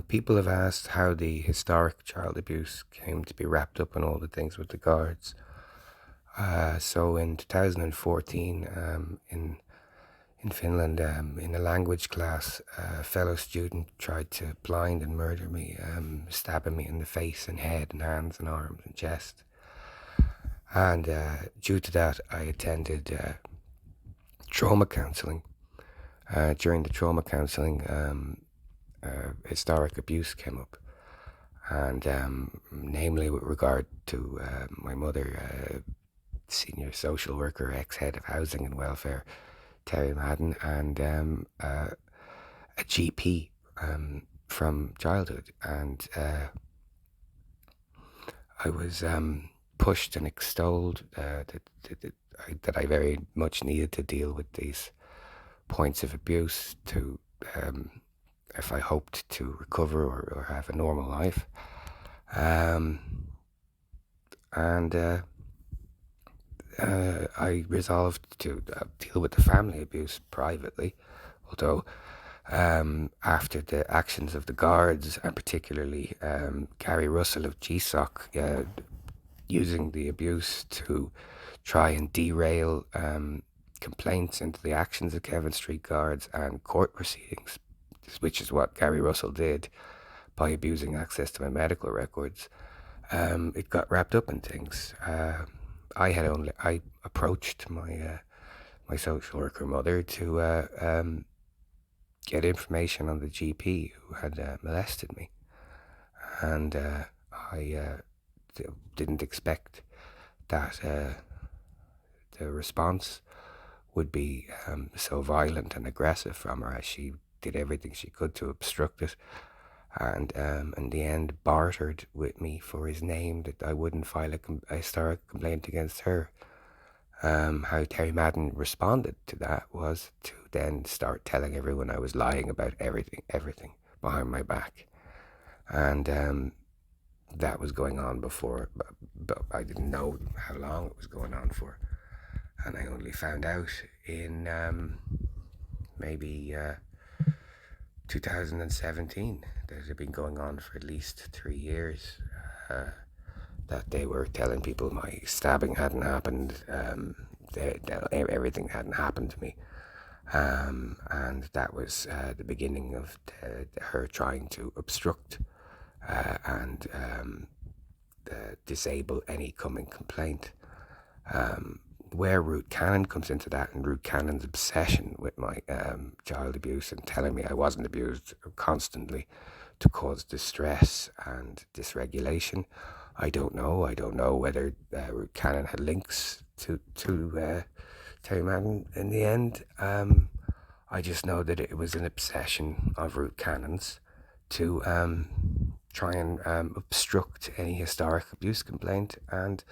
People have asked how the historic child abuse came to be wrapped up in all the things with the guards. So in 2014, in Finland, in a language class, a fellow student tried to blind and murder me, stabbing me in the face and head and hands and arms and chest. And due to that, I attended trauma counselling. During the trauma counselling, historic abuse came up, and namely with regard to my mother, senior social worker, ex-head of housing and welfare, Terry Madden, and a GP from childhood. And I was pushed and extolled that I very much needed to deal with these points of abuse to if I hoped to recover or have a normal life. And I resolved to deal with the family abuse privately, although after the actions of the guards, and particularly Gary Russell of GSOC, using the abuse to try and derail complaints into the actions of Kevin Street guards and court proceedings, which is what Gary Russell did by abusing access to my medical records, it got wrapped up in things. I approached my social worker mother to get information on the GP who had molested me, and I didn't expect that the response would be so violent and aggressive from her, as she did everything she could to obstruct it, and in the end bartered with me for his name that I wouldn't file a historic complaint against her. How Terry Madden responded to that was to then start telling everyone I was lying about everything behind my back, and that was going on before, but I didn't know how long it was going on for, and I only found out in maybe 2017 that it had been going on for at least 3 years. That they were telling people my stabbing hadn't happened, everything hadn't happened to me, and that was the beginning of her trying to obstruct and disable any coming complaint. Where Ruth Cannon comes into that, and Ruth Cannon's obsession with my child abuse and telling me I wasn't abused constantly to cause distress and dysregulation, I don't know. I don't know whether Ruth Cannon had links to Terry Madden in the end. I just know that it was an obsession of Ruth Cannon's to try and obstruct any historic abuse complaint, and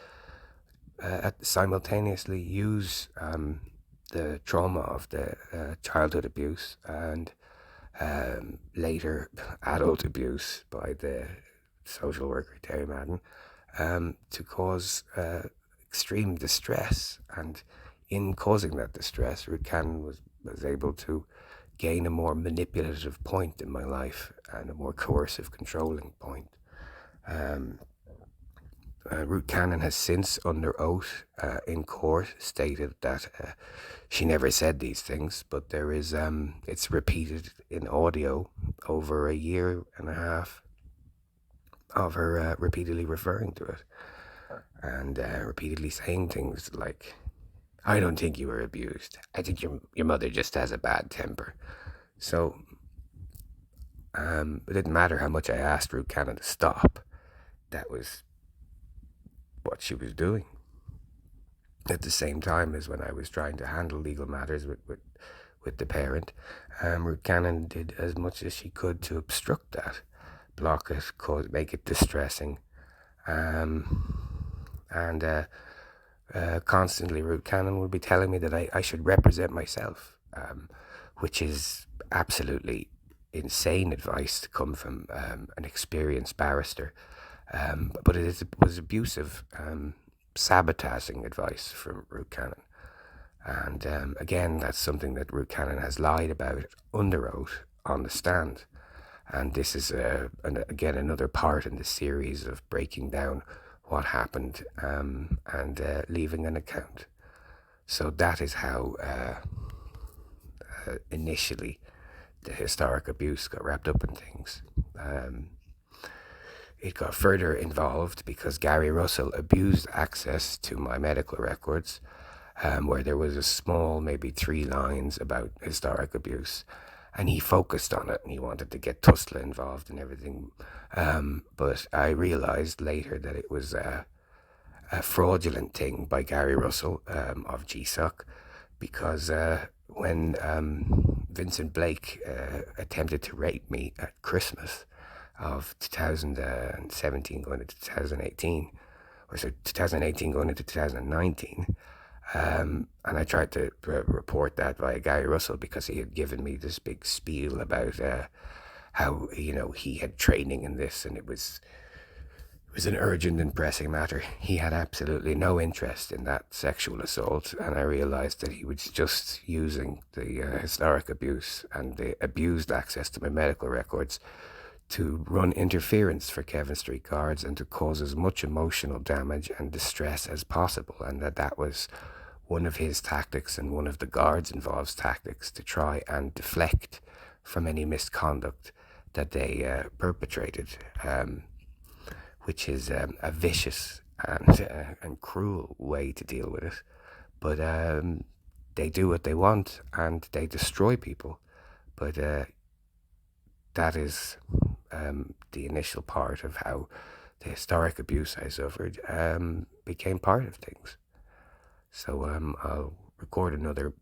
simultaneously use the trauma of the childhood abuse and later adult abuse by the social worker Terry Madden to cause extreme distress. And in causing that distress, Ruth Cannon was able to gain a more manipulative point in my life and a more coercive, controlling point. Ruth Cannon has since, under oath in court, stated that she never said these things, but there is it's repeated in audio over a year and a half of her repeatedly referring to it and repeatedly saying things like, "I don't think you were abused. I think your mother just has a bad temper." So it didn't matter how much I asked Ruth Cannon to stop. That was what she was doing. At the same time as when I was trying to handle legal matters with the parent, Ruth Cannon did as much as she could to obstruct that, block it, make it distressing, and constantly Ruth Cannon would be telling me that I should represent myself, which is absolutely insane advice to come from an experienced barrister. But it was abusive, sabotaging advice from Ruth Cannon. And again, that's something that Ruth Cannon has lied about under oath on the stand. And this is, again, another part in the series of breaking down what happened, and leaving an account. So that is how initially the historic abuse got wrapped up in things. It got further involved because Gary Russell abused access to my medical records, where there was a small, maybe 3 lines about historic abuse. And he focused on it and he wanted to get Tusla involved and everything. But I realized later that it was a fraudulent thing by Gary Russell, of GSOC, because when Vincent Blake attempted to rape me at Christmas of 2017 going into 2018, or so 2018 going into 2019, and I tried to report that via Gary Russell because he had given me this big spiel about how, he had training in this, and it was an urgent and pressing matter. He had absolutely no interest in that sexual assault, and I realised that he was just using the historic abuse and the abused access to my medical records to run interference for Kevin Street Guards and to cause as much emotional damage and distress as possible, and that was one of his tactics and one of the guards involved's tactics to try and deflect from any misconduct that they perpetrated, which is a vicious and cruel way to deal with it. But they do what they want and they destroy people. But that is the initial part of how the historic abuse I suffered became part of things. So I'll record another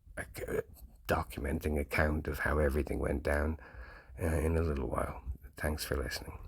documenting account of how everything went down in a little while. Thanks for listening.